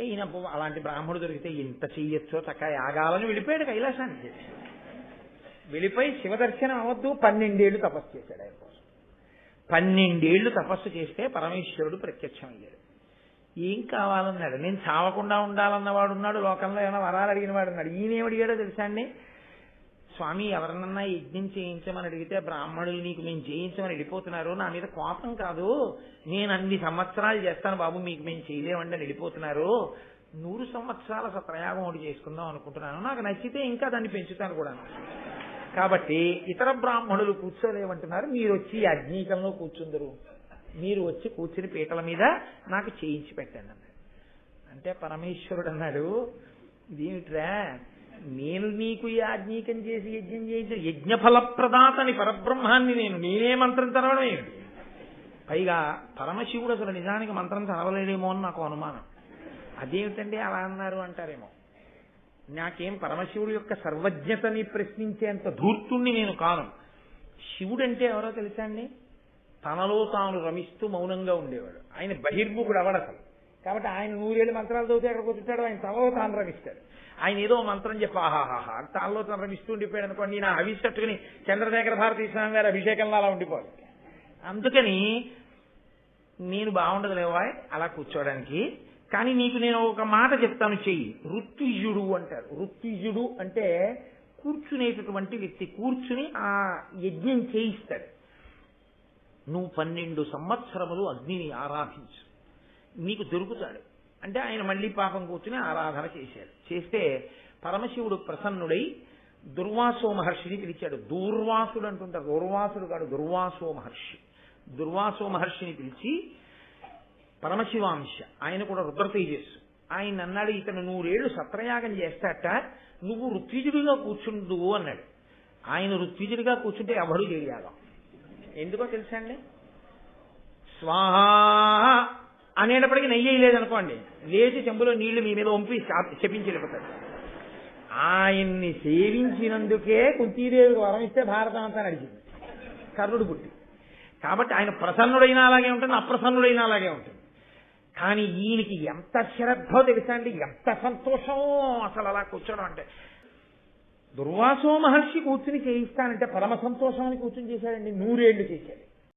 ఈయన అలాంటి బ్రాహ్మణుడు దొరికితే ఇంత చెయ్యొచ్చో చక్కగా యాగాలని వెళ్ళిపోయాడు కైలాసానికి. వెళ్ళిపోయి శివదర్శనం అవద్దు 12 ఏళ్ళు తపస్సు చేశాడు ఆయన కోసం. 12 ఏళ్ళు తపస్సు చేస్తే పరమేశ్వరుడు ప్రత్యక్షం అయ్యాడు. ఏం కావాలన్నాడు. నేను చావకుండా ఉండాలన్నవాడు ఉన్నాడు, లోకంలో ఏమైనా వరాలు అడిగిన వాడు ఉన్నాడు. ఈయనేం అడిగాడో తెలుసా అండి? స్వామి ఎవరినన్నా యజ్ఞం చేయించమని అడిగితే బ్రాహ్మణులు నీకు మేము చేయించమని వెళ్ళిపోతున్నారు, నా మీద కోపం కాదు, నేను అన్ని సంవత్సరాలు చేస్తాను బాబు, మీకు మేము చేయలేమండి అని వెళ్ళిపోతున్నారు, 100 సంవత్సరాల ప్రయాగం ఒకటి చేసుకుందాం అనుకుంటున్నాను, నాకు నచ్చితే ఇంకా దాన్ని పెంచుతాను కూడా, కాబట్టి ఇతర బ్రాహ్మణులు కూర్చోలేమంటున్నారు, మీరు వచ్చి అగ్నికంలో కూర్చుందరు, మీరు వచ్చి కూర్చుని పీటల మీద నాకు చేయించి పెట్టండి అన్నాడు. అంటే పరమేశ్వరుడు అన్నాడు, ఇదేమిట్రా, నేను నీకు యాజ్ఞీకం చేసి యజ్ఞం చేయించిన యజ్ఞఫలప్రదాతని పరబ్రహ్మాన్ని నేనే మంత్రం చదవడం ఏమిటి? పైగా పరమశివుడు అసలు నిజానికి మంత్రం చదవలేడేమో అని నాకు అనుమానం. అదేమిటండి అలా అన్నారు అంటారేమో. నాకేం పరమశివుడు యొక్క సర్వజ్ఞతని ప్రశ్నించేంత ధూర్తుణ్ణి నేను కాను. శివుడంటే ఎవరో తెలుసా అండి? తనలో తాను రమిస్తూ మౌనంగా ఉండేవాడు. ఆయన బహిర్ముఖుడు అవడసలు. కాబట్టి ఆయన 100 ఏళ్ళు మంత్రాలు చదివితే అక్కడ కూర్చుంటాడు, ఆయన తనలో తాను రమిస్తాడు. ఆయన ఏదో మంత్రం చెప్పి ఆహాహాహా తనలో తను రమిస్తూ ఉండిపోయాడు అనుకోండి, నా అభిషట్టుకుని చంద్రశేఖర భారతీ స్వామి గారి అభిషేకంలో అలా ఉండిపోవాలి. అందుకని నేను బాగుండదు లేవా అలా కూర్చోవడానికి. కానీ నీకు నేను ఒక మాట చెప్తాను, చెయ్యి. ఋత్విజుడు అంటారు. ఋత్విజుడు అంటే కూర్చునేటటువంటి వ్యక్తి, కూర్చుని ఆ యజ్ఞం చేయిస్తాడు. నువ్వు 12 సంవత్సరములు అగ్నిని ఆరాధించు, నీకు దొరుకుతాడు అంటే ఆయన మళ్ళీ పాపం కూర్చుని ఆరాధన చేశాడు. చేస్తే పరమశివుడు ప్రసన్నుడై దుర్వాసో మహర్షిని పిలిచాడు. దూర్వాసుడు అంటుంటారు, దూర్వాసుడు కాదు, దుర్వాసో మహర్షి. దుర్వాసో మహర్షిని పిలిచి పరమశివాంశ, ఆయన కూడా రుద్రతేజస్సు, ఆయన అన్నాడు, ఇతను 100 ఏళ్ళు సత్రయాగం చేస్తాట, నువ్వు ఋత్విజుడిగా కూర్చుందువు అన్నాడు. ఆయన ఋత్విజుడిగా కూర్చుంటే ఎవడు చేయాలి. ఎందుకో తెలుసా అండి? స్వాహా అనేటప్పటికీ నెయ్యి లేదనుకోండి, లేచి చెంబులో నీళ్లు మీ మీద వంపి శపించి వెళ్ళిపోతాడు. ఆయన్ని సేవించినందుకే కుంతీదేవికి వరం ఇస్తే భారతం అంతా నడిచింది, కర్ణుడు పుట్టి. కాబట్టి ఆయన ప్రసన్నుడైనా అలాగే ఉంటుంది, అప్రసన్నుడైనా అలాగే ఉంటుంది. కానీ ఈయనకి ఎంత శ్రద్ధో తెలుసా అండి, ఎంత సంతోషమో అసలు అలా కూర్చోడం అంటే. దుర్వాసో మహర్షి కూర్చుని చేయిస్తానంటే పరమ సంతోషం అని కూర్చుని చేశాడండి. 100 ఏళ్ళు చేశాడు.